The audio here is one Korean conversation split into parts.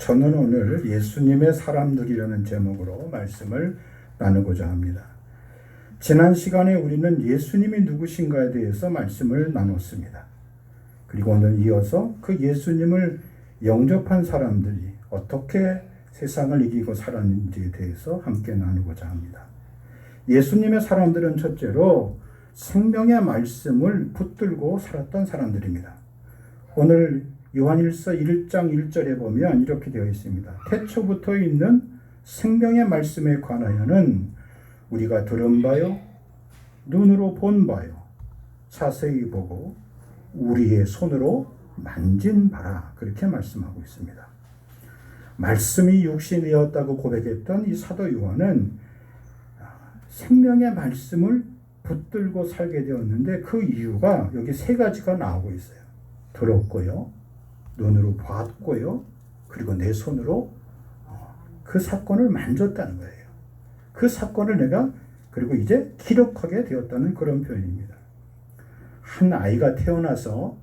저는 오늘 예수님의 사람들이라는 제목으로 말씀을 나누고자 합니다. 지난 시간에 우리는 예수님이 누구신가에 대해서 말씀을 나눴습니다. 그리고 오늘 이어서 그 예수님을 영접한 사람들이 어떻게 세상을 이기고 살았는지에 대해서 함께 나누고자 합니다. 예수님의 사람들은 첫째로 생명의 말씀을 붙들고 살았던 사람들입니다. 오늘 요한일서 1장 1절에 보면 이렇게 되어 있습니다. 태초부터 있는 생명의 말씀에 관하여는 우리가 들은 바요, 눈으로 본 바요, 자세히 보고 우리의 손으로 만진 바라. 그렇게 말씀하고 있습니다. 말씀이 육신이 되었다고 고백했던 이 사도 요한은 생명의 말씀을 붙들고 살게 되었는데 그 이유가 여기 세 가지가 나오고 있어요. 들었고요, 눈으로 봤고요, 그리고 내 손으로 그 사건을 만졌다는 거예요. 그 사건을 내가 그리고 이제 기록하게 되었다는 그런 표현입니다. 한 아이가 태어나서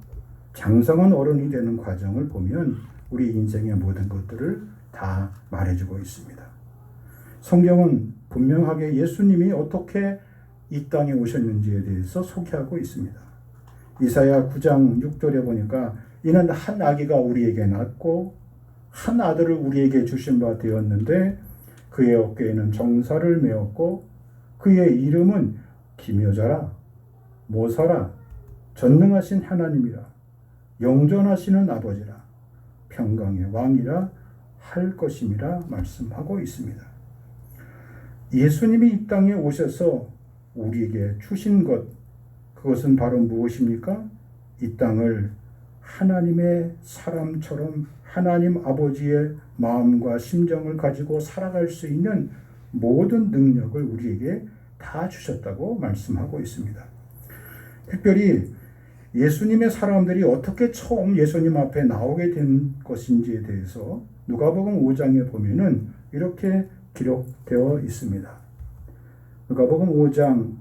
장성한 어른이 되는 과정을 보면 우리 인생의 모든 것들을 다 말해주고 있습니다. 성경은 분명하게 예수님이 어떻게 이 땅에 오셨는지에 대해서 소개하고 있습니다. 이사야 9장 6절에 보니까 이는 한 아기가 우리에게 낳고 한 아들을 우리에게 주신 바 되었는데 그의 어깨에는 정사를 메었고 그의 이름은 기묘자라, 모사라, 전능하신 하나님이라, 영존하시는 아버지라, 평강의 왕이라 할 것임이라 말씀하고 있습니다. 예수님이 이 땅에 오셔서 우리에게 주신 것, 그것은 바로 무엇입니까? 이 땅을 하나님의 사람처럼 하나님 아버지의 마음과 심정을 가지고 살아갈 수 있는 모든 능력을 우리에게 다 주셨다고 말씀하고 있습니다. 특별히 예수님의 사람들이 어떻게 처음 예수님 앞에 나오게 된 것인지에 대해서 누가복음 5장에 보면은 이렇게 기록되어 있습니다. 누가복음 5장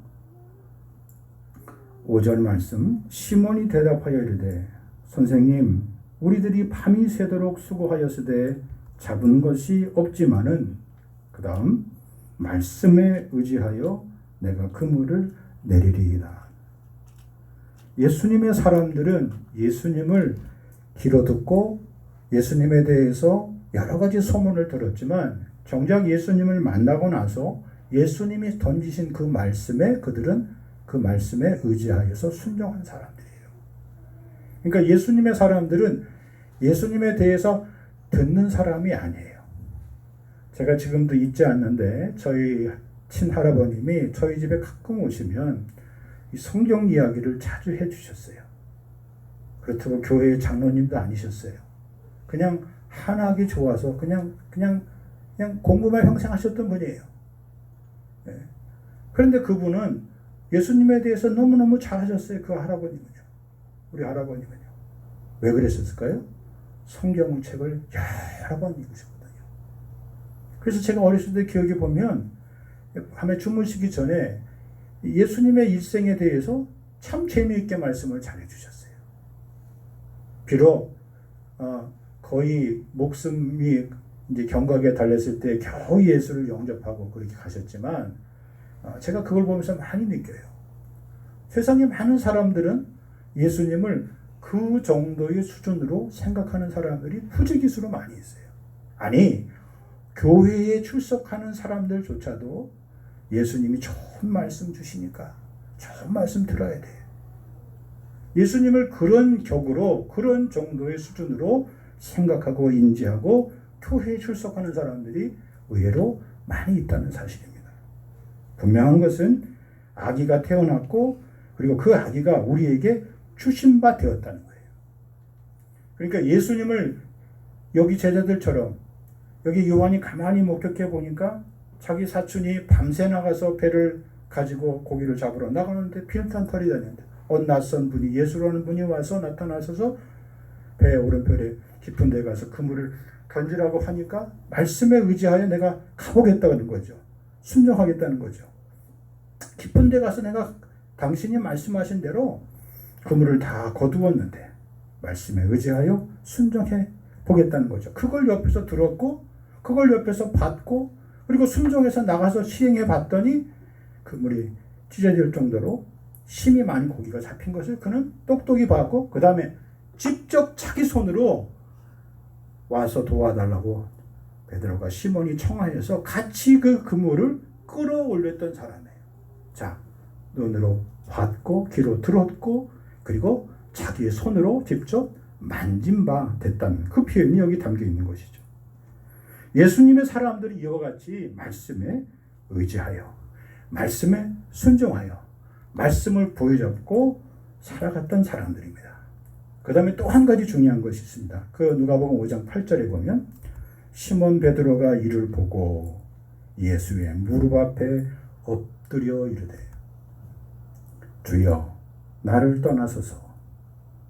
5절 말씀, 시몬이 대답하여 이르되 선생님, 우리들이 밤이 새도록 수고하였으되 잡은 것이 없지만은 그 다음 말씀에 의지하여 내가 그물을 내리리이다. 예수님의 사람들은 예수님을 귀로 듣고 예수님에 대해서 여러 가지 소문을 들었지만 정작 예수님을 만나고 나서 예수님이 던지신 그 말씀에 그들은 그 말씀에 의지하여서 순종한 사람들이에요. 그러니까 예수님의 사람들은 예수님에 대해서 듣는 사람이 아니에요. 제가 지금도 잊지 않는데 저희 친할아버님이 저희 집에 가끔 오시면 이 성경 이야기를 자주 해주셨어요. 그렇다고 교회 장로님도 아니셨어요. 그냥 한학이 좋아서 그냥 공부만 형성하셨던 분이에요. 네. 그런데 그분은 예수님에 대해서 너무너무 잘하셨어요. 그 할아버님은요. 우리 할아버님은요. 왜 그랬을까요? 성경 책을 여러 번 읽으셨거든요. 그래서 제가 어렸을 때 기억해 보면 밤에 주무시기 전에 예수님의 일생에 대해서 참 재미있게 말씀을 잘해주셨어요. 비록 거의 목숨이 이제 경각에 달렸을 때 겨우 예수를 영접하고 그렇게 가셨지만 제가 그걸 보면서 많이 느껴요. 세상에 많은 사람들은 예수님을 그 정도의 수준으로 생각하는 사람들이 부지기수로 많이 있어요. 아니, 교회에 출석하는 사람들조차도 예수님이 좋은 말씀 주시니까 좋은 말씀 들어야 돼. 예수님을 그런 격으로, 그런 정도의 수준으로 생각하고 인지하고 교회에 출석하는 사람들이 의외로 많이 있다는 사실입니다. 분명한 것은 아기가 태어났고 그리고 그 아기가 우리에게 주신 바 되었다는 거예요. 그러니까 예수님을 여기 제자들처럼 여기 요한이 가만히 목격해 보니까 자기 사촌이 밤새 나가서 배를 가지고 고기를 잡으러 나가는데 피탄 털이 다녔는데 낯선 분이 예수라는 분이 와서 나타나셔서 배 오른편에 깊은 데 가서 그물을 던지라고 하니까 말씀에 의지하여 내가 가보겠다는 거죠. 순종하겠다는 거죠. 깊은 데 가서 내가 당신이 말씀하신 대로 그물을 다 거두었는데 말씀에 의지하여 순종해 보겠다는 거죠. 그걸 옆에서 들었고 그걸 옆에서 봤고 그리고 순종해서 나가서 시행해 봤더니 그물이 찢어질 정도로 힘이 많이 고기가 잡힌 것을 그는 똑똑히 봤고 그 다음에 직접 자기 손으로 와서 도와달라고 베드로가 시몬이 청하여서 같이 그 그물을 끌어올렸던 사람이에요. 자, 눈으로 봤고 귀로 들었고 그리고 자기의 손으로 직접 만진 바 됐다는 그 표현이 여기 담겨 있는 것이죠. 예수님의 사람들이 이와 같이 말씀에 의지하여 말씀에 순종하여 말씀을 보여줬고 살아갔던 사람들입니다. 그 다음에 또 한 가지 중요한 것이 있습니다. 그 누가복음 5장 8절에 보면 시몬 베드로가 이를 보고 예수의 무릎 앞에 엎드려 이르되 주여 나를 떠나소서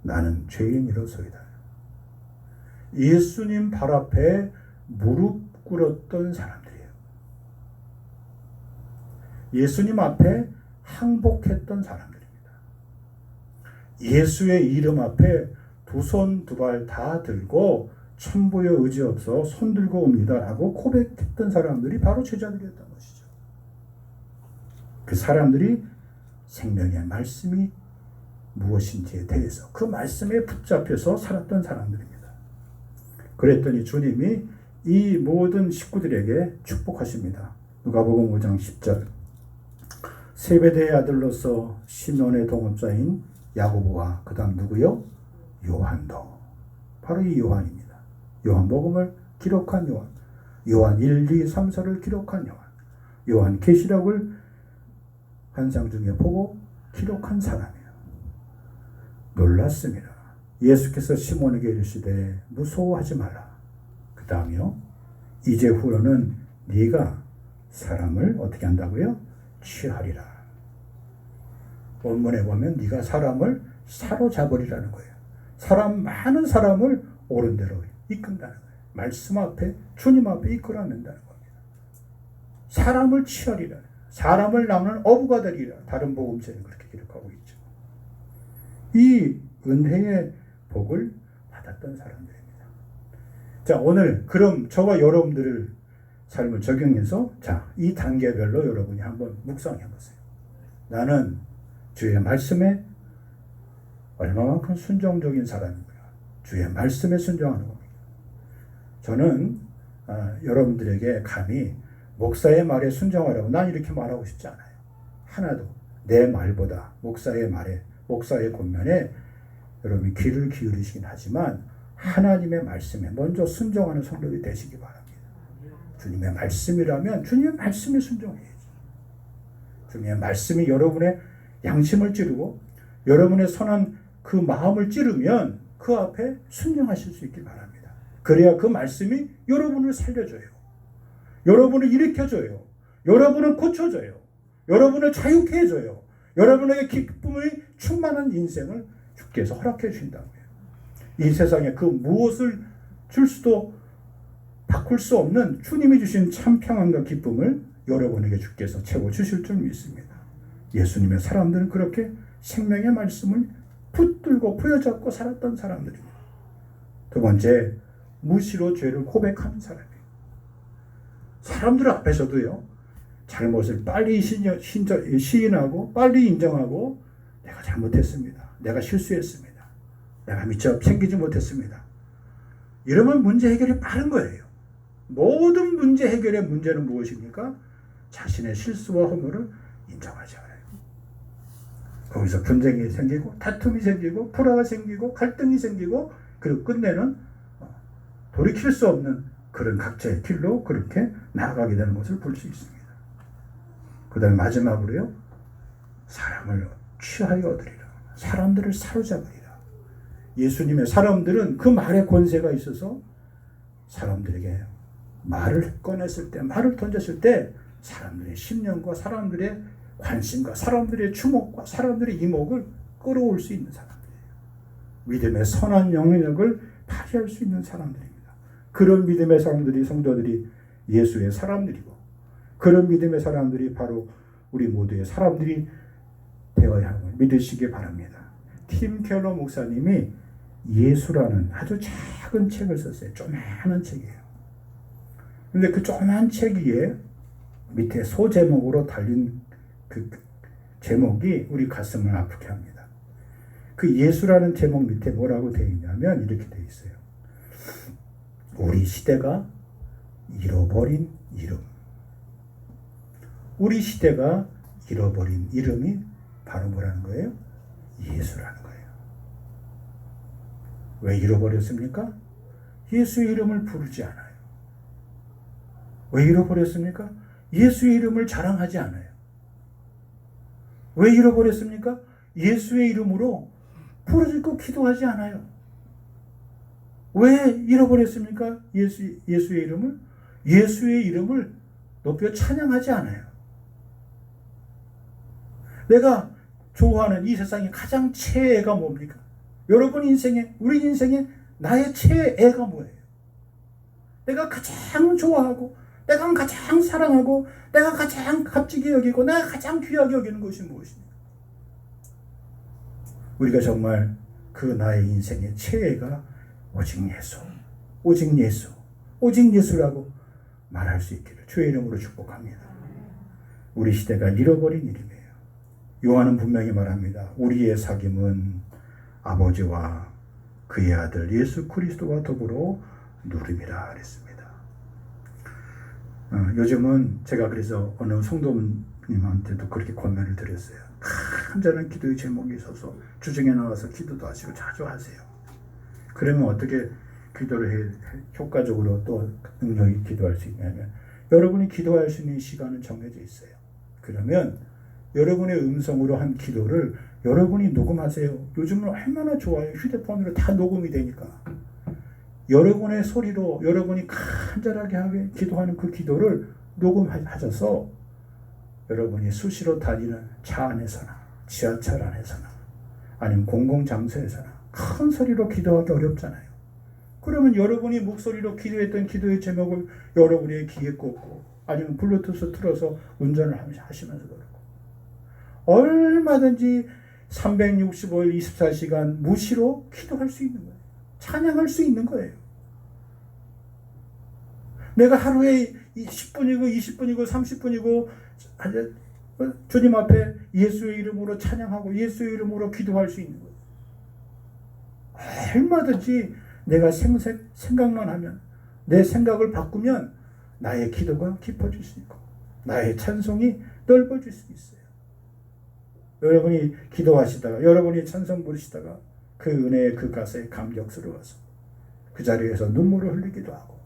나는 죄인이로소이다. 예수님 발 앞에 무릎 꿇었던 사람들이에요. 예수님 앞에 항복했던 사람들입니다. 예수의 이름 앞에 두 손 두 발 다 들고 천부여 의지 없어 손 들고 옵니다 라고 고백했던 사람들이 바로 제자들이었던 것이죠. 그 사람들이 생명의 말씀이 무엇인지에 대해서 그 말씀에 붙잡혀서 살았던 사람들입니다. 그랬더니 주님이 이 모든 식구들에게 축복하십니다. 누가복음 5장 10절 세베대의 아들로서 시몬의 동업자인 야고보와 그 다음 누구요? 요한도. 바로 이 요한입니다. 요한복음을 기록한 요한, 요한 1, 2, 3, 4를 기록한 요한, 요한 계시록을 환상 중에 보고 기록한 사람이에요. 놀랐습니다. 예수께서 시몬에게 이르시되 무서워하지 마라. 그 다음이요. 이제후로는 네가 사람을 어떻게 한다고요? 취하리라. 원문에 보면 네가 사람을 사로잡으리라는 거예요. 많은 사람을 옳은 대로 이끈다는 거예요. 말씀 앞에 주님 앞에 이끌어낸다는 겁니다. 사람을 취하리라. 사람을 낳는 어부가 되리라. 다른 복음서에는 그렇게 기록하고 있죠. 이 은혜의 복을 받았던 사람들입니다. 자, 오늘 그럼 저와 여러분들을 삶을 적용해서 이 단계별로 여러분이 한번 묵상해 보세요. 나는 주의 말씀에 얼마만큼 순종적인 사람인가? 주의 말씀에 순종하는 겁니다. 저는 여러분들에게 감히 목사의 말에 순종하라고 난 이렇게 말하고 싶지 않아요. 하나도 내 말보다 목사의 말에 목사의 권면에 여러분이 귀를 기울이시긴 하지만 하나님의 말씀에 먼저 순종하는 성도들이 되시기 바랍니다. 주님의 말씀이라면 주님의 말씀에 순종해야죠. 주님의 말씀이 여러분의 양심을 찌르고 여러분의 선한 그 마음을 찌르면 그 앞에 순종하실 수 있길 바랍니다. 그래야 그 말씀이 여러분을 살려줘요. 여러분을 일으켜줘요. 여러분을 고쳐줘요. 여러분을 자유케 해줘요. 여러분에게 기쁨이 충만한 인생을 주께서 허락해 주신다고요. 이 세상에 그 무엇을 줄 수도 바꿀 수 없는 주님이 주신 참 평안과 기쁨을 여러분에게 주께서 채워주실 줄 믿습니다. 예수님의 사람들은 그렇게 생명의 말씀을 붙들고 부여잡고 살았던 사람들입니다. 두 번째, 무시로 죄를 고백하는 사람이에요. 사람들 앞에서도요, 잘못을 빨리 시인하고 빨리 인정하고 내가 잘못했습니다. 내가 실수했습니다. 내가 미처 챙기지 못했습니다. 이러면 문제 해결이 빠른 거예요. 모든 문제 해결의 문제는 무엇입니까? 자신의 실수와 허물을 인정하지 않아요. 거기서 분쟁이 생기고 다툼이 생기고 불화가 생기고 갈등이 생기고 그리고 끝내는 돌이킬 수 없는 그런 각자의 길로 그렇게 나아가게 되는 것을 볼 수 있습니다. 그 다음에 마지막으로요. 사람을 취하여 얻으리라. 사람들을 사로잡으리라. 예수님의 사람들은 그 말에 권세가 있어서 사람들에게 말을 꺼냈을 때, 말을 던졌을 때 사람들의 심령과 사람들의 관심과 사람들의 주목과 사람들의 이목을 끌어올 수 있는 사람들이에요. 믿음의 선한 영향력을 발휘할 수 있는 사람들입니다. 그런 믿음의 사람들이 성도들이 예수의 사람들이고 그런 믿음의 사람들이 바로 우리 모두의 사람들이 되어야 함을 믿으시기 바랍니다. 팀 켈러 목사님이 예수라는 아주 작은 책을 썼어요. 조그마한 책이에요. 근데 그 조그마한 책 위에 밑에 소제목으로 달린 그 제목이 우리 가슴을 아프게 합니다. 그 예수라는 제목 밑에 뭐라고 되어 있냐면 이렇게 되어 있어요. 우리 시대가 잃어버린 이름. 우리 시대가 잃어버린 이름이 바로 뭐라는 거예요? 예수라는 거예요. 왜 잃어버렸습니까? 예수의 이름을 부르지 않아요. 왜 잃어버렸습니까? 예수의 이름을 자랑하지 않아요. 왜 잃어버렸습니까? 예수의 이름으로 부르짖고 기도하지 않아요. 왜 잃어버렸습니까? 예수의 이름을? 예수의 이름을 높여 찬양하지 않아요. 내가 좋아하는 이 세상의 가장 최애가 뭡니까? 여러분 인생에, 우리 인생에 나의 최애가 뭐예요? 내가 가장 좋아하고, 내가 가장 사랑하고, 내가 가장 값지게 여기고, 내가 가장 귀하게 여기는 것이 무엇입니까? 우리가 정말 그 나의 인생의 최애가 오직 예수, 오직 예수, 오직 예수라고 말할 수 있기를 주의 이름으로 축복합니다. 우리 시대가 잃어버린 일이에요. 요한은 분명히 말합니다. 우리의 사귐은 아버지와 그의 아들 예수 그리스도와 더불어 누림이라 그랬습니다. 요즘은 제가 그래서 어느 성도님한테도 그렇게 권면을 드렸어요. 간절한 기도의 제목이 있어서 주중에 나와서 기도도 하시고 자주 하세요. 그러면 어떻게 기도를 효과적으로 또 능력 있게 기도할 수 있냐면, 여러분이 기도할 수 있는 시간은 정해져 있어요. 그러면 여러분의 음성으로 한 기도를 여러분이 녹음하세요. 요즘은 얼마나 좋아요. 휴대폰으로 다 녹음이 되니까. 여러분의 소리로 여러분이 간절하게 하게 기도하는 그 기도를 녹음하셔서 여러분이 수시로 다니는 차 안에서나 지하철 안에서나 아니면 공공장소에서나 큰 소리로 기도하기 어렵잖아요. 그러면 여러분이 목소리로 기도했던 기도의 제목을 여러분의 귀에 꽂고 아니면 블루투스 틀어서 운전을 하시면서도 그렇고, 얼마든지 365일 24시간 무시로 기도할 수 있는 거예요. 찬양할 수 있는 거예요. 내가 하루에 10분이고 20분이고 30분이고 주님 앞에 예수의 이름으로 찬양하고 예수의 이름으로 기도할 수 있는 거예요. 얼마든지 내가 생각만 하면, 내 생각을 바꾸면 나의 기도가 깊어질 수 있고 나의 찬송이 넓어질 수 있어요. 여러분이 기도하시다가, 여러분이 찬송 부르시다가 그 은혜의 그 가사에 감격스러워서 그 자리에서 눈물을 흘리기도 하고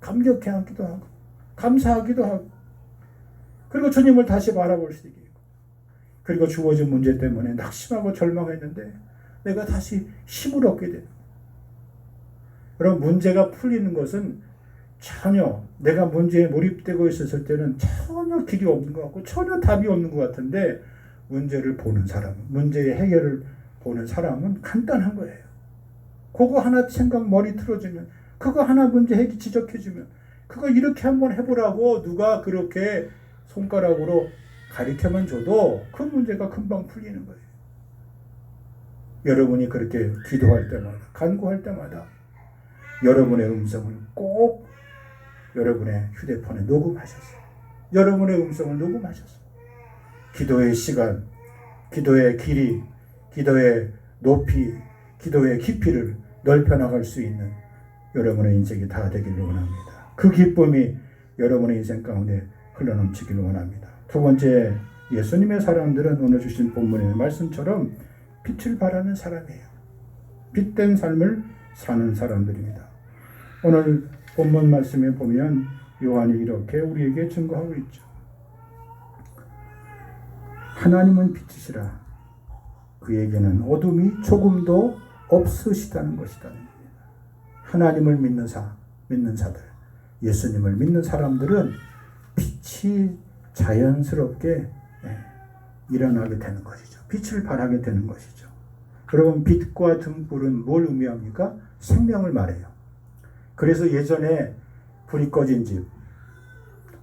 감격해하기도 하고 감사하기도 하고, 그리고 주님을 다시 바라볼 수 있게, 그리고 주어진 문제 때문에 낙심하고 절망했는데 내가 다시 힘을 얻게 되는. 그럼 문제가 풀리는 것은 전혀, 내가 문제에 몰입되고 있었을 때는 전혀 길이 없는 것 같고 전혀 답이 없는 것 같은데, 문제를 보는 사람, 문제의 해결을 보는 사람은 간단한 거예요. 그거 하나 생각 머리 틀어주면, 그거 하나 문제 해결 지적해주면, 그거 이렇게 한번 해보라고 누가 그렇게 손가락으로 가르쳐만 줘도 그 문제가 금방 풀리는 거예요. 여러분이 그렇게 기도할 때마다, 간구할 때마다 여러분의 음성을 꼭 여러분의 휴대폰에 녹음하셨어요. 여러분의 음성을 녹음하셨어요. 기도의 시간, 기도의 길이, 기도의 높이, 기도의 깊이를 넓혀나갈 수 있는 여러분의 인생이 다 되기를 원합니다. 그 기쁨이 여러분의 인생 가운데 흘러넘치기를 원합니다. 두 번째, 예수님의 사람들은 오늘 주신 본문의 말씀처럼 빛을 발하는 사람이에요. 빛된 삶을 사는 사람들입니다. 오늘 본문 말씀에 보면 요한이 이렇게 우리에게 증거하고 있죠. 하나님은 빛이시라. 그에게는 어둠이 조금도 없으시다는 것이다. 하나님을 믿는 사들, 예수님을 믿는 사람들은 빛이 자연스럽게 일어나게 되는 것이죠. 빛을 발하게 되는 것이죠. 여러분, 빛과 등불은 뭘 의미합니까? 생명을 말해요. 그래서 예전에 불이 꺼진 집,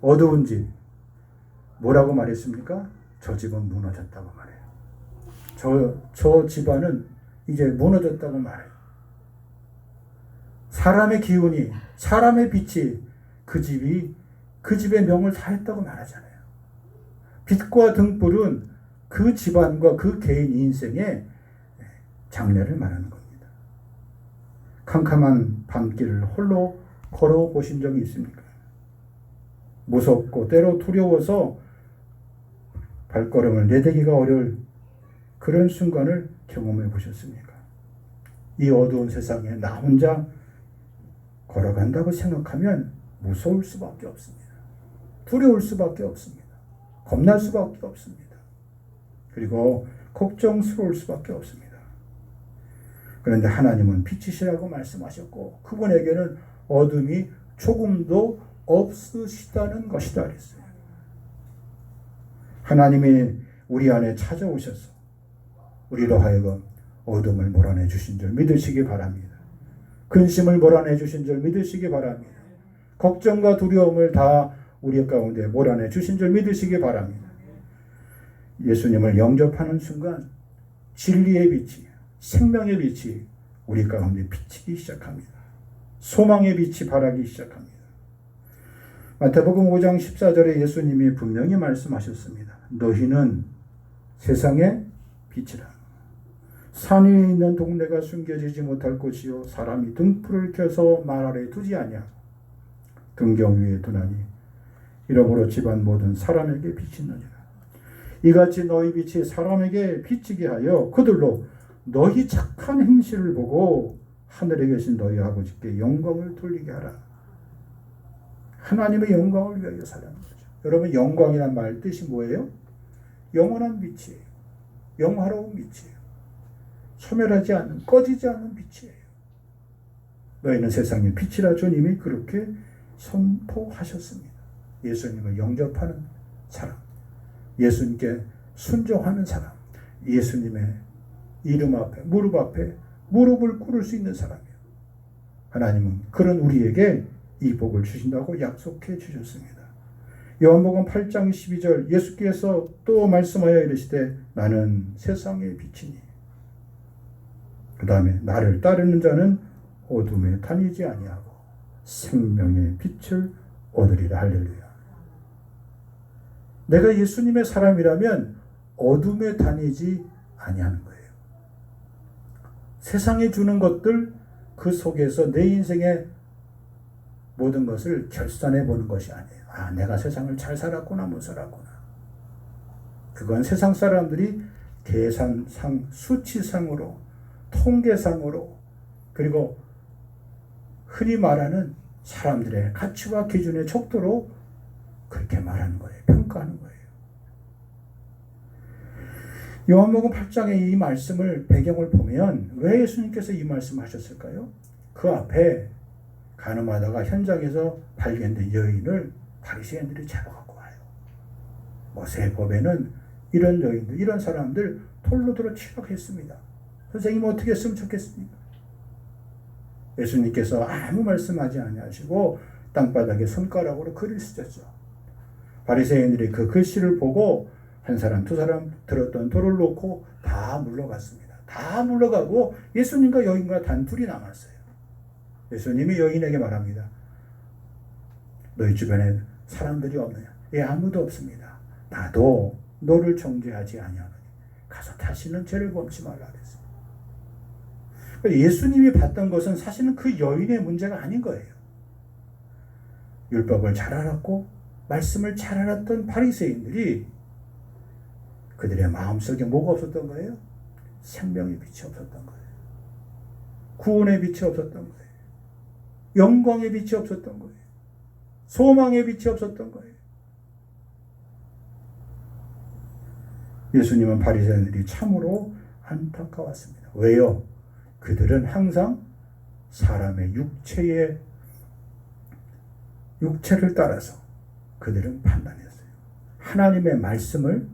어두운 집, 뭐라고 말했습니까? 저 집은 무너졌다고 말해요. 저 집안은 이제 무너졌다고 말해요. 사람의 기운이, 사람의 빛이 그 집의 명을 다했다고 말하잖아요. 빛과 등불은 그 집안과 그 개인 인생의 장래를 말하는 겁니다. 캄캄한 밤길을 홀로 걸어보신 적이 있습니까? 무섭고 때로 두려워서 발걸음을 내딛기가 어려울 그런 순간을 경험해 보셨습니까? 이 어두운 세상에 나 혼자 걸어간다고 생각하면 무서울 수밖에 없습니다. 두려울 수밖에 없습니다. 겁날 수밖에 없습니다. 그리고 걱정스러울 수밖에 없습니다. 그런데 하나님은 빛이시라고 말씀하셨고 그분에게는 어둠이 조금도 없으시다는 것이다 그랬어요. 하나님이 우리 안에 찾아오셔서 우리로 하여금 어둠을 몰아내 주신 줄 믿으시기 바랍니다. 근심을 몰아내 주신 줄 믿으시기 바랍니다. 걱정과 두려움을 다 우리 가운데 몰아내 주신 줄 믿으시기 바랍니다. 예수님을 영접하는 순간 진리의 빛이, 생명의 빛이 우리 가운데 비치기 시작합니다. 소망의 빛이 발하기 시작합니다. 마태복음 5장 14절에 예수님이 분명히 말씀하셨습니다. 너희는 세상의 빛이라. 산 위에 있는 동네가 숨겨지지 못할 것이요 사람이 등불을 켜서 말 아래 두지 아니하고 등경 위에 두나니 이러므로 집안 모든 사람에게 비치느니라. 이같이 너희 빛이 사람에게 비치게 하여 그들로 너희 착한 행실을 보고 하늘에 계신 너희 아버지께 영광을 돌리게 하라. 하나님의 영광을 위하여 살라는 거죠. 여러분, 영광이란 말 뜻이 뭐예요? 영원한 빛이에요. 영화로운 빛이에요. 소멸하지 않는, 꺼지지 않는 빛이에요. 너희는 세상의 빛이라 주님이 그렇게 선포하셨습니다. 예수님을 영접하는 사람, 예수님께 순종하는 사람, 예수님의 이름 앞에, 무릎 앞에 무릎을 꿇을 수 있는 사람이에요. 하나님은 그런 우리에게 이 복을 주신다고 약속해 주셨습니다. 요한복음 8장 12절 예수께서 또 말씀하여 이르시되 나는 세상의 빛이니 그 다음에 나를 따르는 자는 어둠에 다니지 아니하고 생명의 빛을 얻으리라. 할렐루야. 내가 예수님의 사람이라면 어둠에 다니지 아니하는 거예요. 세상에 주는 것들 그 속에서 내 인생의 모든 것을 결산해 보는 것이 아니에요. 아, 내가 세상을 잘 살았구나, 못 살았구나. 그건 세상 사람들이 계산상, 수치상으로, 통계상으로, 그리고 흔히 말하는 사람들의 가치와 기준의 척도로 그렇게 말하는 거예요. 평가하는 거예요. 요한복음 8장의 이 말씀을 배경을 보면 왜 예수님께서 이 말씀을 하셨을까요? 그 앞에 가늠하다가 현장에서 발견된 여인을 바리새인들이 잡아갖고 와요. 모세법에는 이런 여인들, 이런 사람들 돌로 들어 치락했습니다. 선생님 어떻게 했으면 좋겠습니까? 예수님께서 아무 말씀하지 아니하시고 땅바닥에 손가락으로 글을 쓰셨죠. 바리새인들이 그 글씨를 보고 한 사람, 두 사람 들었던 돌을 놓고 다 물러갔습니다. 다 물러가고 예수님과 여인과 단 둘이 남았어요. 예수님이 여인에게 말합니다. 너희 주변에 사람들이 없느냐? 예, 아무도 없습니다. 나도 너를 정죄하지 아니하노니 가서 다시는 죄를 범치 말라 그랬어요. 예수님이 봤던 것은 사실은 그 여인의 문제가 아닌 거예요. 율법을 잘 알았고 말씀을 잘 알았던 바리새인들이 그들의 마음속에 뭐가 없었던 거예요? 생명의 빛이 없었던 거예요. 구원의 빛이 없었던 거예요. 영광의 빛이 없었던 거예요. 소망의 빛이 없었던 거예요. 예수님은 바리새인들이 참으로 안타까웠습니다. 왜요? 그들은 항상 사람의 육체를 따라서 그들은 판단했어요. 하나님의 말씀을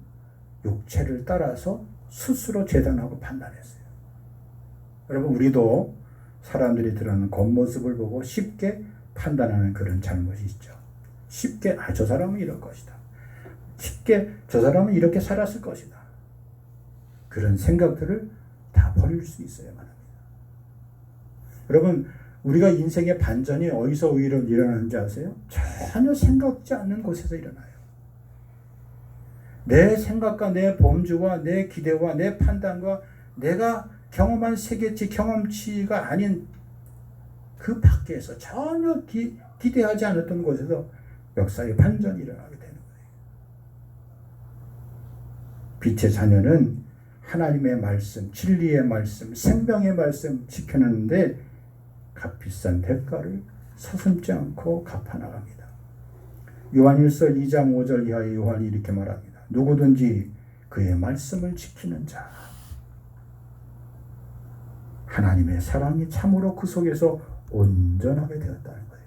육체를 따라서 스스로 재단하고 판단했어요. 여러분, 우리도 사람들이 드러나는 겉모습을 보고 쉽게 판단하는 그런 잘못이 있죠. 쉽게 저 사람은 이럴 것이다. 쉽게 저 사람은 이렇게 살았을 것이다. 그런 생각들을 다 버릴 수 있어야만 합니다. 여러분, 우리가 인생의 반전이 어디서 오히려 일어나는지 아세요? 전혀 생각지 않는 곳에서 일어나요. 내 생각과 내 범주와 내 기대와 내 판단과 내가 경험한 세계치, 경험치가 아닌 그 밖에서 전혀 기대하지 않았던 곳에서 역사의 반전이 일어나게 되는 거예요. 빛의 자녀는 하나님의 말씀, 진리의 말씀, 생명의 말씀 지켜내는데 값비싼 대가를 서슴지 않고 갚아나갑니다. 요한일서 2장 5절 이하의 요한이 이렇게 말합니다. 누구든지 그의 말씀을 지키는 자, 하나님의 사랑이 참으로 그 속에서 온전하게 되었다는 거예요.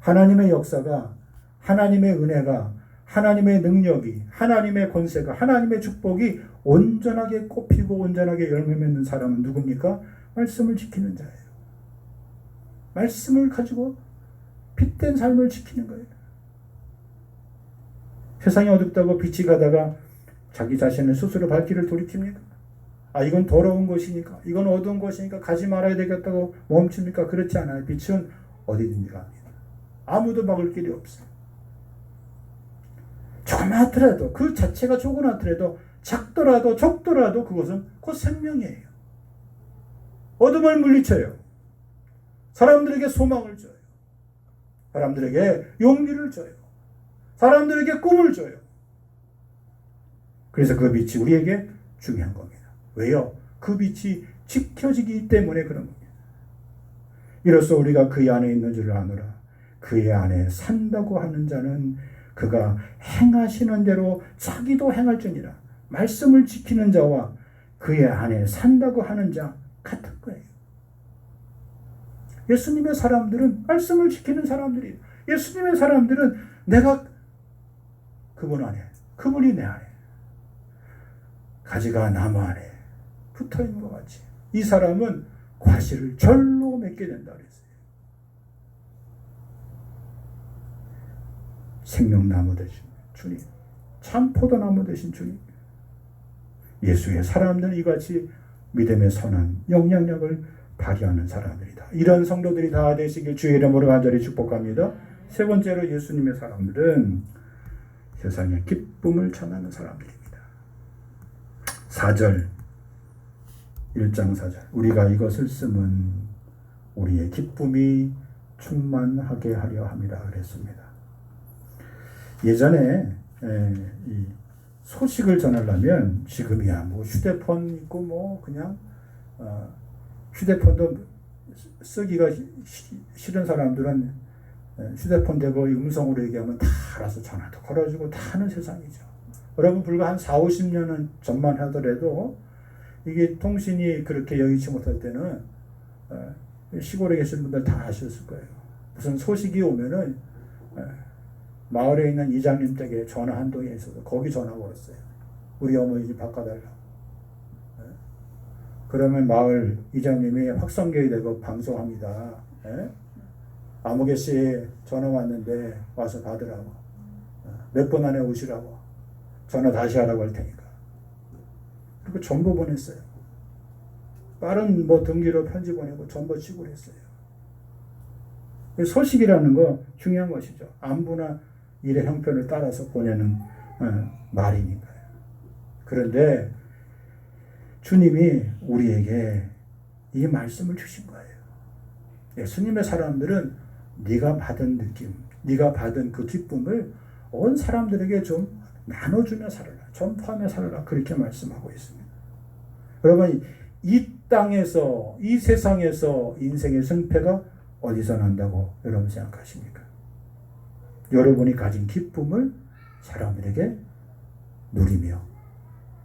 하나님의 역사가, 하나님의 은혜가, 하나님의 능력이, 하나님의 권세가, 하나님의 축복이 온전하게 꽃피고 온전하게 열매 맺는 사람은 누굽니까? 말씀을 지키는 자예요. 말씀을 가지고 빛된 삶을 지키는 거예요. 세상이 어둡다고 빛이 가다가 자기 자신을 스스로 발길을 돌이킵니까? 이건 더러운 것이니까, 이건 어두운 것이니까 가지 말아야 되겠다고 멈춥니까? 그렇지 않아요. 빛은 어디든지 갑니다. 아무도 막을 길이 없어요. 조그맣더라도, 그 자체가 조그맣더라도, 작더라도 적더라도 그것은 곧 생명이에요. 어둠을 물리쳐요. 사람들에게 소망을 줘요. 사람들에게 용기를 줘요. 사람들에게 꿈을 줘요. 그래서 그 빛이 우리에게 중요한 겁니다. 왜요? 그 빛이 지켜지기 때문에 그런 겁니다. 이로써 우리가 그의 안에 있는 줄 아노라. 그의 안에 산다고 하는 자는 그가 행하시는 대로 자기도 행할지니라. 말씀을 지키는 자와 그의 안에 산다고 하는 자 같은 거예요. 예수님의 사람들은 말씀을 지키는 사람들이에요. 예수님의 사람들은 내가 그분 안에, 그분이 내 안에, 가지가 나무 안에 붙어있는 것 같이 이 사람은 과실을 절로 맺게 된다 그랬어요. 생명나무 되신 주님, 참 포도나무 되신 주님, 예수의 사람들은 이같이 믿음의 선한 영향력을 발휘하는 사람들이다. 이런 성도들이 다 되시길 주의 이름으로 간절히 축복합니다. 세 번째로 예수님의 사람들은 세상의 기쁨을 전하는 사람들입니다. 4절, 1장 4절. 우리가 이것을 쓰면 우리의 기쁨이 충만하게 하려 함이라 그랬습니다. 예전에 이 소식을 전하려면 지금이야 뭐 휴대폰 있고 뭐 그냥 휴대폰도 쓰기가 싫은 사람들은 휴대폰 대고 음성으로 얘기하면 다 알아서 전화도 걸어주고 다 하는 세상이죠. 여러분 불과 한 4, 50년 전만 하더라도 이게 통신이 그렇게 여의치 못할 때는 시골에 계신 분들 다 아셨을 거예요. 무슨 소식이 오면은 마을에 있는 이장님 댁에 전화 한 통이 있어서 거기 전화 걸었어요. 우리 어머니 집 바꿔달라고. 그러면 마을 이장님이 확성기에 대고 방송합니다. 아무개씨 전화 왔는데 와서 받으라고. 몇 분 안에 오시라고. 전화 다시 하라고 할 테니까. 그리고 전부 보냈어요. 빠른 등기로 편지 보내고 전부 지불했어요. 소식이라는 거 중요한 것이죠. 안부나 일의 형편을 따라서 보내는 말이니까요. 그런데 주님이 우리에게 이 말씀을 주신 거예요. 예수님의 사람들은 네가 받은 느낌, 네가 받은 그 기쁨을 온 사람들에게 좀 나눠주며 살아라, 전파하며 살아라, 그렇게 말씀하고 있습니다. 여러분, 이 땅에서, 이 세상에서 인생의 승패가 어디서 난다고 여러분 생각하십니까? 여러분이 가진 기쁨을 사람들에게 누리며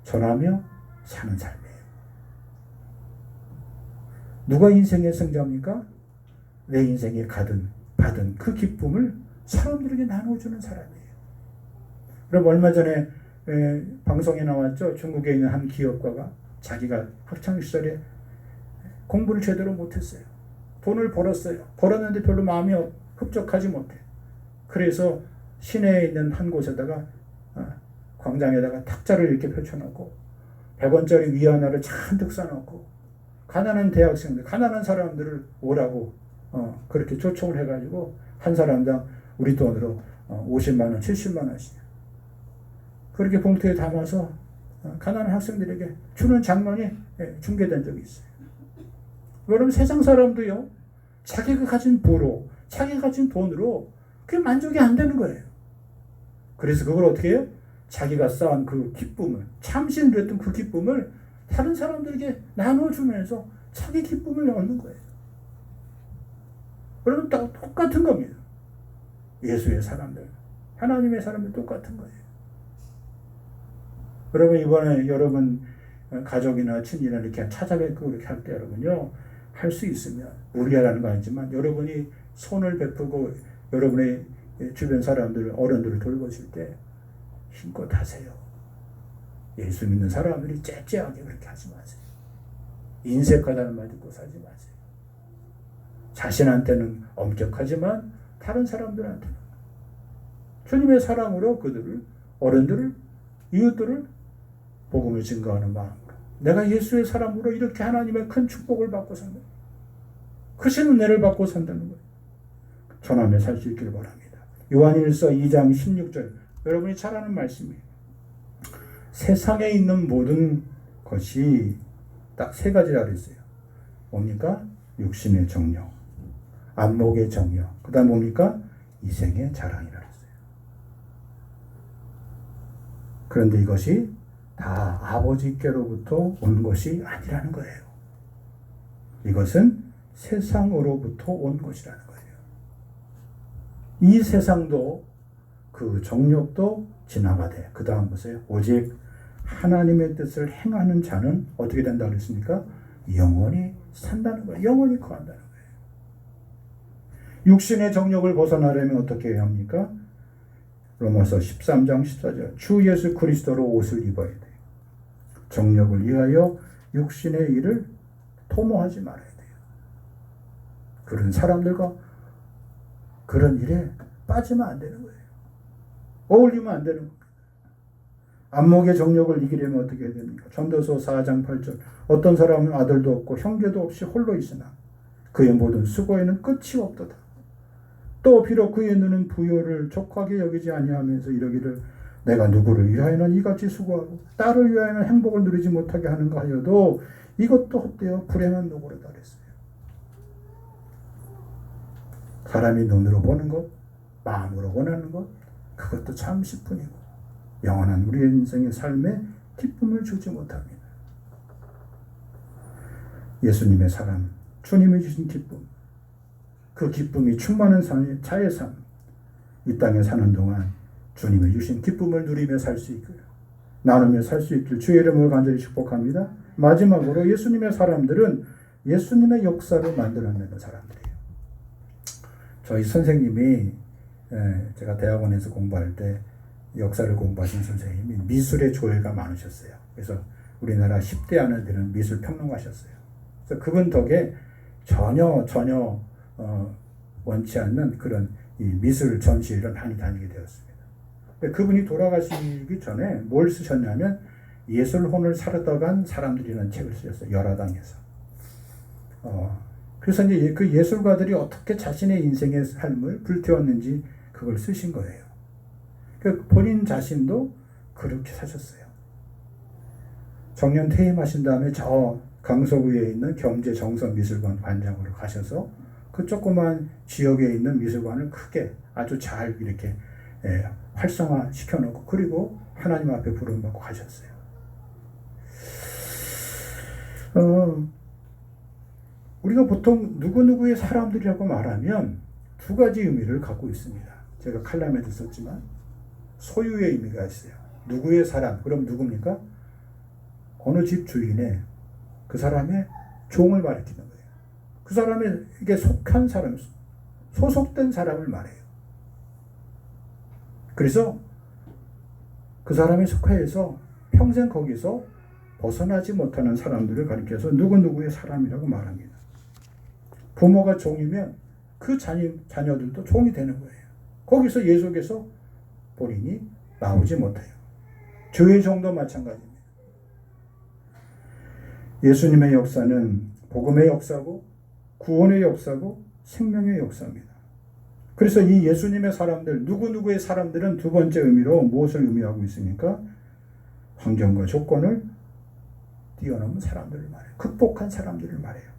전하며 사는 삶이에요. 누가 인생의 승자입니까? 내 인생에 받은 그 기쁨을 사람들에게 나눠주는 사람이에요. 여러분 얼마 전에 방송에 나왔죠. 중국에 있는 한 기업가가 자기가 학창시절에 공부를 제대로 못했어요. 돈을 벌었어요. 벌었는데 별로 마음이 흡족하지 못해. 그래서 시내에 있는 한 곳에다가 광장에다가 탁자를 이렇게 펼쳐놓고 100원짜리 위 하나를 잔뜩 싸놓고 가난한 대학생들, 가난한 사람들을 오라고 그렇게 초청을 해가지고 한 사람당 우리 돈으로 50만 원, 70만 원씩 그렇게 봉투에 담아서 가난한 학생들에게 주는 장면이 중계된 적이 있어요. 여러분 세상 사람도요, 자기가 가진 부로, 자기가 가진 돈으로 그게 만족이 안 되는 거예요. 그래서 그걸 어떻게 해요? 자기가 쌓은 그 기쁨을, 참신을 했던 그 기쁨을 다른 사람들에게 나눠주면서 자기 기쁨을 얻는 거예요. 여러분 똑같은 겁니다. 예수의 사람들, 하나님의 사람들 똑같은 거예요. 여러분 이번에 여러분 가족이나 친이나 이렇게 찾아뵙고 이렇게 할 때 여러분요, 할 수 있으면 무리하라는 거 아니지만 여러분이 손을 베푸고 여러분의 주변 사람들, 어른들을 돌보실 때 힘껏 하세요. 예수 믿는 사람들이 째째하게 그렇게 하지 마세요. 인색하다는 말 듣고 살지 마세요. 자신한테는 엄격하지만 다른 사람들한테는 주님의 사랑으로 그들을, 어른들을, 이웃들을 복음을 증거하는 마음으로 내가 예수의 사람으로 이렇게 하나님의 큰 축복을 받고 산다. 크신 은혜를 받고 산다는 거예요. 전함에 살 수 있기를 바랍니다. 요한일서 2장 16절 여러분이 잘 아는 말씀이에요. 세상에 있는 모든 것이 딱 세 가지라 그랬어요. 뭡니까? 육신의 정욕, 안목의 정욕, 그 다음 뭡니까? 이생의 자랑이라 그랬어요. 그런데 이것이 다 아버지께로부터 온 것이 아니라는 거예요. 이것은 세상으로부터 온 것이라는 거예요. 이 세상도 그 정욕도 지나가 돼. 그 다음 보세요. 오직 하나님의 뜻을 행하는 자는 어떻게 된다 그랬습니까? 영원히 산다는 거예요. 영원히 거한다는 거예요. 육신의 정욕을 벗어나려면 어떻게 해야 합니까? 로마서 13장 14절 주 예수 그리스도로 옷을 입어야 돼요. 정욕을 위하여 육신의 일을 도모하지 말아야 돼요. 그런 사람들과 그런 일에 빠지면 안 되는 거예요. 어울리면 안 되는 겁니다. 안목의 정욕을 이기려면 어떻게 해야 됩니까? 전도서 4장 8절 어떤 사람은 아들도 없고 형제도 없이 홀로 있으나 그의 모든 수고에는 끝이 없도다. 또 비록 그의 눈은 부요를 족하게 여기지 아니하면서 이러기를 내가 누구를 위하여는 이같이 수고하고 딸을 위하여는 행복을 누리지 못하게 하는가 하여도 이것도 헛되어 불행한 노고로다 그랬어요. 사람이 눈으로 보는 것, 마음으로 원하는 것, 그것도 잠시뿐이고 영원한 우리의 인생의 삶에 기쁨을 주지 못합니다. 예수님의 사랑, 주님이 주신 기쁨, 그 기쁨이 충만한 삶의 자의 삶, 이 땅에 사는 동안 주님이 주신 기쁨을 누리며 살 수 있고요. 나누며 살 수 있길 주의 이름으로 간절히 축복합니다. 마지막으로 예수님의 사람들은 예수님의 역사를 만들어내는 사람들이에요. 저희 선생님이 제가 대학원에서 공부할 때 역사를 공부하신 선생님이 미술의 조예가 많으셨어요. 그래서 우리나라 10대 아내들은 미술 평론가셨어요. 그래서 그분 덕에 전혀 원치 않는 그런 이 미술 전시회를 많이 다니게 되었습니다. 그분이 돌아가시기 전에 뭘 쓰셨냐면 예술혼을 살았다간 사람들이라는 책을 쓰셨어요. 열화당에서. 그래서 이제 그 예술가들이 어떻게 자신의 인생의 삶을 불태웠는지 그걸 쓰신 거예요. 그 본인 자신도 그렇게 사셨어요. 정년 퇴임하신 다음에 저 강서구에 있는 경제정서미술관 관장으로 가셔서 그 조그만 지역에 있는 미술관을 크게 아주 잘 이렇게 활성화 시켜놓고 그리고 하나님 앞에 부름받고 가셨어요. 우리가 보통 누구누구의 사람들이라고 말하면 두 가지 의미를 갖고 있습니다. 제가 칼럼에도 썼지만 소유의 의미가 있어요. 누구의 사람, 그럼 누굽니까? 어느 집 주인의 그 사람의 종을 가리키는 거예요. 그 사람에게 속한 사람, 소속된 사람을 말해요. 그래서 그 사람에 속해서 평생 거기서 벗어나지 못하는 사람들을 가리켜서 누구누구의 사람이라고 말합니다. 부모가 종이면 그 자녀들도 종이 되는 거예요. 거기서 예속에서 본인이 나오지 못해요. 주의 종도 마찬가지입니다. 예수님의 역사는 복음의 역사고 구원의 역사고 생명의 역사입니다. 그래서 이 예수님의 사람들, 누구누구의 사람들은 두 번째 의미로 무엇을 의미하고 있습니까? 환경과 조건을 뛰어넘은 사람들을 말해요. 극복한 사람들을 말해요.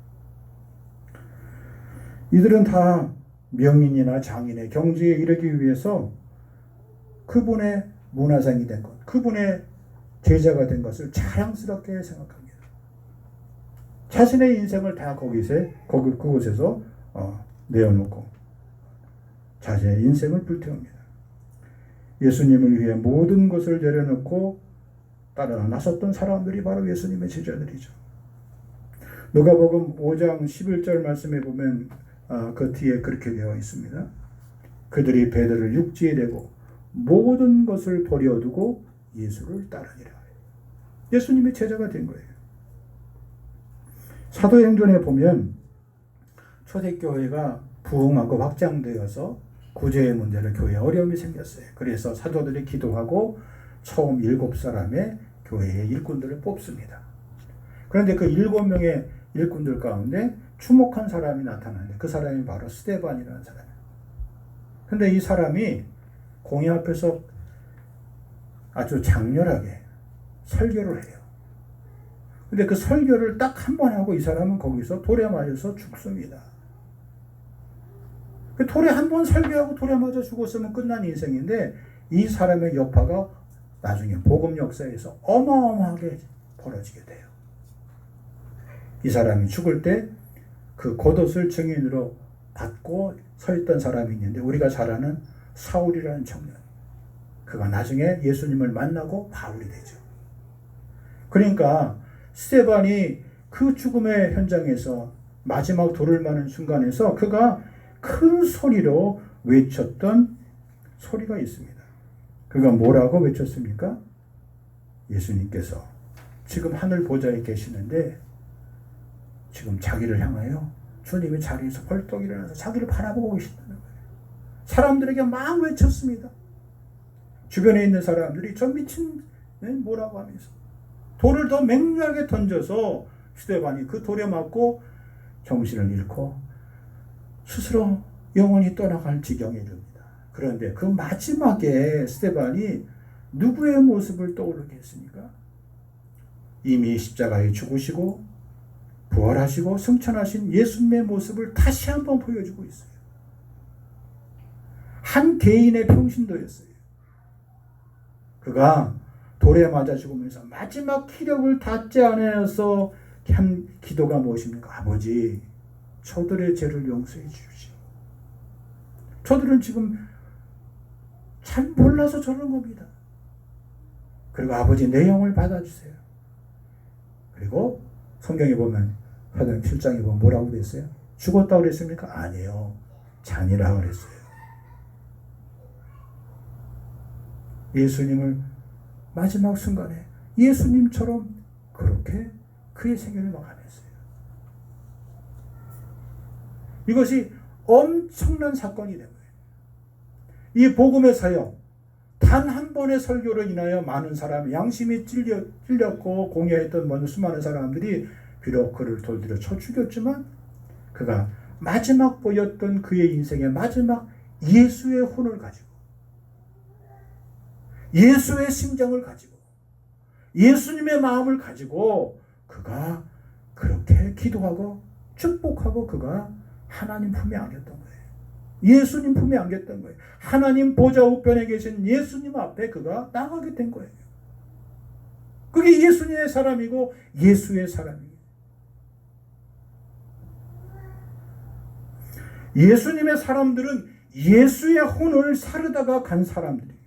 이들은 다 명인이나 장인의 경지에 이르기 위해서 그분의 문화상이 된 것, 그분의 제자가 된 것을 자랑스럽게 생각합니다. 자신의 인생을 다 그곳에서 내어놓고 자신의 인생을 불태웁니다. 예수님을 위해 모든 것을 내려놓고 따라 나섰던 사람들이 바로 예수님의 제자들이죠. 누가복음 5장 11절 말씀에 보면 그 뒤에 그렇게 되어 있습니다. 그들이 베드로를 육지에 대고 모든 것을 버려두고 예수를 따르니라. 예수님의 제자가 된 거예요. 사도행전에 보면 초대교회가 부흥하고 확장되어서 구제의 문제로 교회에 어려움이 생겼어요. 그래서 사도들이 기도하고 처음 7사람의 교회의 일꾼들을 뽑습니다. 그런데 그 7명의 일꾼들 가운데 주목한 사람이 나타나는데 그 사람이 바로 스데반이라는 사람이에요. 그런데 이 사람이 공회 앞에서 아주 장렬하게 설교를 해요. 근데 그 설교를 딱 한 번 하고 이 사람은 거기서 돌에 맞아서 죽습니다. 그 돌에 한 번 설교하고 돌에 맞아 죽었으면 끝난 인생인데 이 사람의 여파가 나중에 복음 역사에서 어마어마하게 벌어지게 돼요. 이 사람이 죽을 때 그 겉옷을 증인으로 받고 서 있던 사람이 있는데 우리가 잘 아는 사울이라는 청년. 그가 나중에 예수님을 만나고 바울이 되죠. 그러니까 스데반이 그 죽음의 현장에서 마지막 돌을 마는 순간에서 그가 큰 소리로 외쳤던 소리가 있습니다. 그가 뭐라고 외쳤습니까? 예수님께서 지금 하늘 보좌에 계시는데 지금 자기를 향하여 주님이 자리에서 벌떡 일어나서 자기를 바라보고 계신다는 거예요. 사람들에게 막 외쳤습니다. 주변에 있는 사람들이 저 미친 뭐라고 하면서 돌을 더 맹렬하게 던져서 스데반이 그 돌에 맞고 정신을 잃고 스스로 영원히 떠나갈 지경에 이릅니다. 그런데 그 마지막에 스데반이 누구의 모습을 떠오르게 했습니까? 이미 십자가에 죽으시고 부활하시고 승천하신 예수님의 모습을 다시 한번 보여주고 있어요. 한 개인의 평신도였어요. 그가 돌에 맞아 죽으면서 마지막 기력을 닿지 않아서 한 기도가 무엇입니까? 아버지, 저들의 죄를 용서해 주십시오. 저들은 지금 잘 몰라서 저런 겁니다. 그리고 아버지, 내 영을 받아주세요. 그리고 성경에 보면 사도행 7장에 보면 뭐라고 됐어요? 죽었다고 그랬습니까? 아니에요. 잔이라고 그랬어요. 예수님을 마지막 순간에 예수님처럼 그렇게 그의 생애를 마감했어요. 이것이 엄청난 사건이 된 거예요. 이 복음의 사역, 단 한 번의 설교로 인하여 많은 사람, 양심이 찔렸고 공여했던 수많은 사람들이 비록 그를 돌들여 쳐 죽였지만 그가 마지막 보였던 그의 인생의 마지막 예수의 혼을 가지고 예수의 심정을 가지고 예수님의 마음을 가지고 그가 그렇게 기도하고 축복하고 그가 하나님 품에 안겼던 거예요. 예수님 품에 안겼던 거예요. 하나님 보좌 우편에 계신 예수님 앞에 그가 나가게 된 거예요. 그게 예수님의 사람이고 예수의 사람이에요. 예수님의 사람들은 예수의 혼을 사르다가 간 사람들이에요.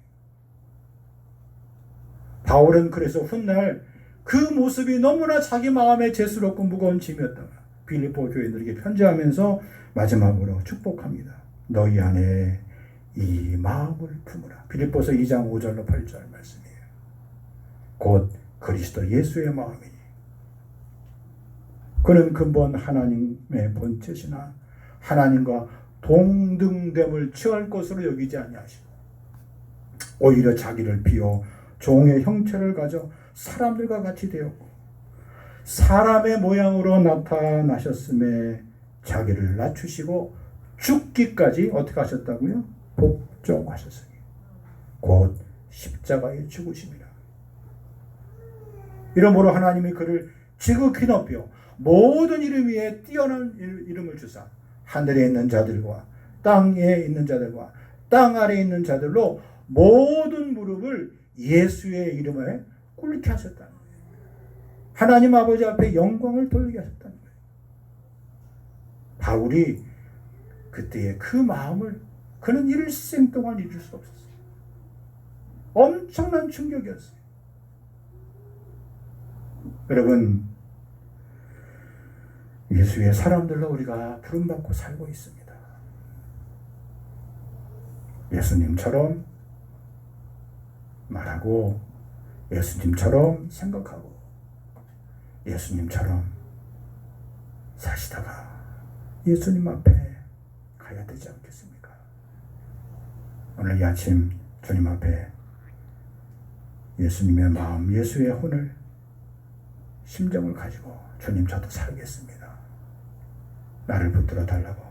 바울은 그래서 훗날 그 모습이 너무나 자기 마음에 죄스럽고 무거운 짐이었다가 빌립보 교인들에게 편지하면서 마지막으로 축복합니다. 너희 안에 이 마음을 품으라. 빌립보서 2장 5절로 8절 말씀이에요. 곧 그리스도 예수의 마음이니 그는 근본 하나님의 본체시나 하나님과 동등됨을 취할 것으로 여기지 아니하시고 오히려 자기를 비워 종의 형체를 가져 사람들과 같이 되었고 사람의 모양으로 나타나셨음에 자기를 낮추시고 죽기까지 어떻게 하셨다고요? 복종하셨으니 곧 십자가에 죽으심이라. 이러므로 하나님이 그를 지극히 높여 모든 이름 위에 뛰어난 이름을 주사 하늘에 있는 자들과 땅에 있는 자들과 땅 아래에 있는 자들로 모든 무릎을 예수의 이름에 꿇게 하셨다는 거예요. 하나님 아버지 앞에 영광을 돌리게 하셨다는 거예요. 바울이 그때의 그 마음을 그는 일생 동안 잊을 수 없었어요. 엄청난 충격이었어요. 여러분, 예수의 사람들로 우리가 부름받고 살고 있습니다. 예수님처럼 말하고 예수님처럼 생각하고 예수님처럼 사시다가 예수님 앞에 가야 되지 않겠습니까? 오늘 이 아침 주님 앞에 예수님의 마음, 예수의 혼을, 심정을 가지고 주님 저도 살겠습니다. 나를 붙들어 달라고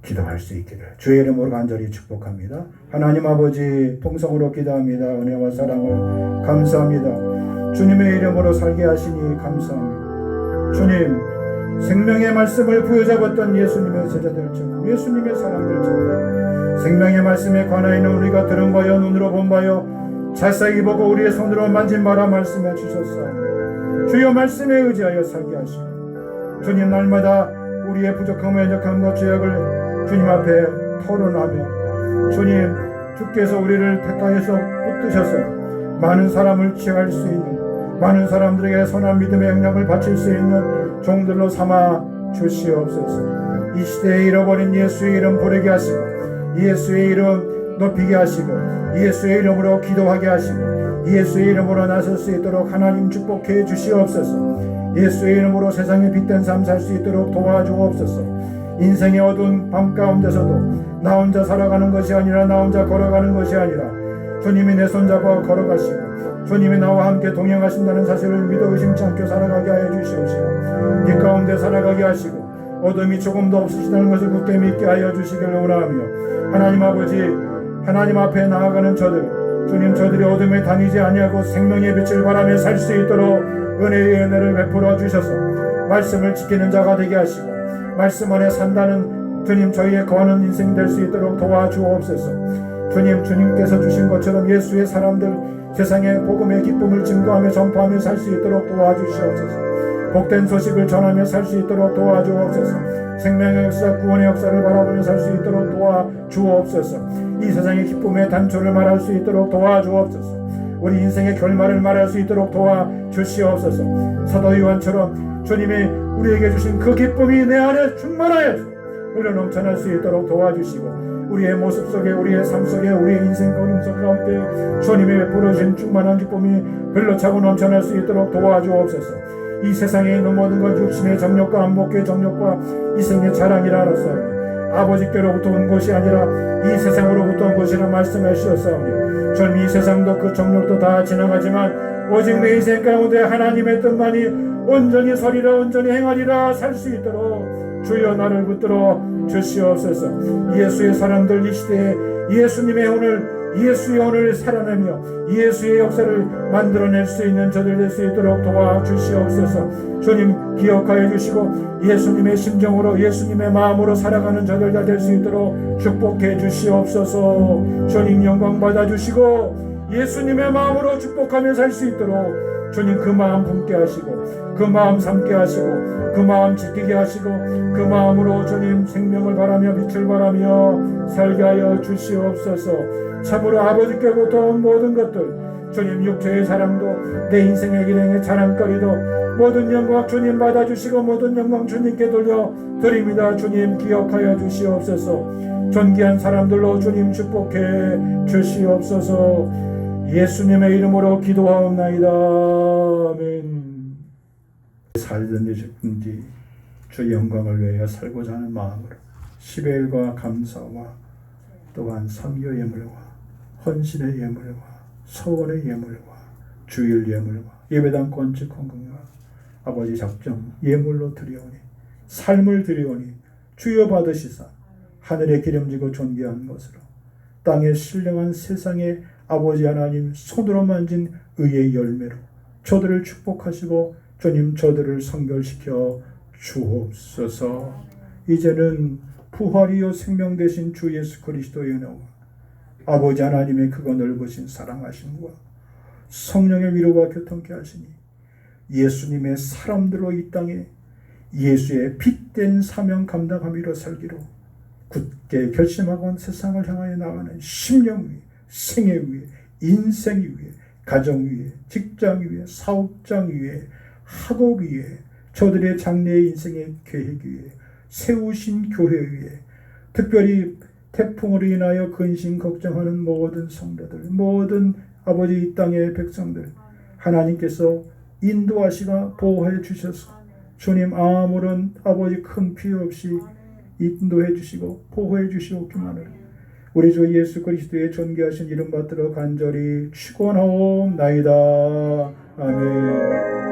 기도할 수 있기를 주의 이름으로 간절히 축복합니다. 하나님 아버지, 통성으로 기도합니다. 은혜와 사랑을 감사합니다. 주님의 이름으로 살게 하시니 감사합니다. 주님, 생명의 말씀을 부여잡았던 예수님의 제자들처럼, 예수님의 사람들처럼 생명의 말씀에 관하여 있는 우리가 들은 바요 눈으로 본 바요 자세히 보고 우리의 손으로 만진 바라 말씀해 주셨사오니 주여 말씀에 의지하여 살게 하시고 주님, 날마다 우리의 부족함과 연약함과 죄악을 주님 앞에 토론하며 주님, 주께서 우리를 택하여서 붙드셔서 많은 사람을 취할 수 있는, 많은 사람들에게 선한 믿음의 영향을 바칠 수 있는 종들로 삼아 주시옵소서. 이 시대에 잃어버린 예수의 이름 부르게 하시고 예수의 이름 높이게 하시고 예수의 이름으로 기도하게 하시고 예수의 이름으로 나설 수 있도록 하나님 축복해 주시옵소서. 예수의 이름으로 세상에 빛된 삶 살 수 있도록 도와주옵소서. 인생의 어두운 밤 가운데서도 나 혼자 살아가는 것이 아니라 나 혼자 걸어가는 것이 아니라 주님이 내 손잡아 걸어가시고 주님이 나와 함께 동행하신다는 사실을 믿어 의심치 않게 살아가게 하여 주시옵시고 빛 가운데 살아가게 하시고 어둠이 조금도 없으시다는 것을 굳게 믿게 하여 주시기를 원하며 하나님 아버지, 하나님 앞에 나아가는 주님, 저들이 어둠에 다니지 아니하고 생명의 빛을 바라며 살 수 있도록 은혜의 은혜를 베풀어 주셔서 말씀을 지키는 자가 되게 하시고 말씀 안에 산다는 주님, 저희의 거하는 인생 될 수 있도록 도와주옵소서. 주님, 주님께서 주신 것처럼 예수의 사람들 세상에 복음의 기쁨을 증거하며 전파하며 살 수 있도록 도와주시옵소서. 복된 소식을 전하며 살 수 있도록 도와주옵소서. 생명의 역사, 구원의 역사를 바라보며 살 수 있도록 도와주옵소서. 이 세상의 기쁨의 단초를 말할 수 있도록 도와주옵소서. 우리 인생의 결말을 말할 수 있도록 도와주시옵소서. 사도 요한처럼 주님이 우리에게 주신 그 기쁨이 내 안에 충만하여 흘러 넘쳐날 수 있도록 도와주시고 우리의 모습 속에, 우리의 삶 속에, 우리의 인생 걸음속 가운데 주님이 베풀어 주신 충만한 기쁨이 흘러차고 넘쳐날 수 있도록 도와주옵소서. 이 세상에 있는 모든 것 육신의 정욕과 안목의 정욕과 이생의 자랑이라 알았사오니 아버지께로부터 온 것이 아니라 이 세상으로부터 온 것이라 말씀해 주셨사오니 주님, 이 세상도 그 정욕도 다 지나가지만 오직 내 인생 가운데 하나님의 뜻만이 온전히 서리라 온전히 행하리라 살 수 있도록 주여 나를 붙들어 주시옵소서. 예수의 사람들 이 시대에 예수님의 혼을, 예수의 혼을 살아내며 예수의 역사를 만들어낼 수 있는 저들 될 수 있도록 도와주시옵소서. 주님, 기억하여 주시고 예수님의 심정으로, 예수님의 마음으로 살아가는 저들 다 될 수 있도록 축복해 주시옵소서. 주님, 영광 받아주시고 예수님의 마음으로 축복하며 살 수 있도록 주님, 그 마음 품게 하시고 그 마음 삼게 하시고 그 마음 지키게 하시고 그 마음으로 주님 생명을 바라며 빛을 바라며 살게 하여 주시옵소서. 참으로 아버지께로부터 온 모든 것들, 주님, 육체의 사랑도 내 인생의 일행의 자랑거리도 모든 영광 주님 받아주시고 모든 영광 주님께 돌려드립니다. 주님, 기억하여 주시옵소서. 존귀한 사람들로 주님 축복해 주시옵소서. 예수님의 이름으로 기도하옵나이다. 아멘. 살든지 죽든지 주 영광을 위하여 살고자 하는 마음으로 10일과 감사와 또한 선교 예물과 헌신의 예물과 서원의 예물과 주일 예물과 예배당 건축 헌금과 아버지 작정 예물로 드리오니 삶을 드리오니 주여 받으시사 하늘에 기름지고 존귀한 것으로 땅에 신령한 세상에 아버지 하나님 손으로 만진 의의 열매로 저들을 축복하시고 주님 저들을 성결시켜 주옵소서. 이제는 부활이요 생명 되신 주 예수 그리스도의 은혜와 아버지 하나님의 크고 넓으신 사랑하심과 성령의 위로가 교통케 하시니 예수님의 사람들로 이 땅에 예수의 빛된 사명 감당함으로 살기로 굳게 결심하고 세상을 향하여 나가는 심령 위에 생애 위에 인생 위에 가정 위에 직장 위에 사업장 위에 학업 위에 저들의 장래의 인생의 계획 위에 세우신 교회 위에 특별히 태풍으로 인하여 근심 걱정하는 모든 성도들 모든 아버지 이 땅의 백성들 하나님께서 인도하시고 보호해 주셔서 주님 아무런 아버지 큰 피해 없이 인도해 주시고 보호해 주시옵기만을 우리 주 예수 그리스도의 존귀하신 이름 받들어 간절히 축원하옵나이다. 아멘.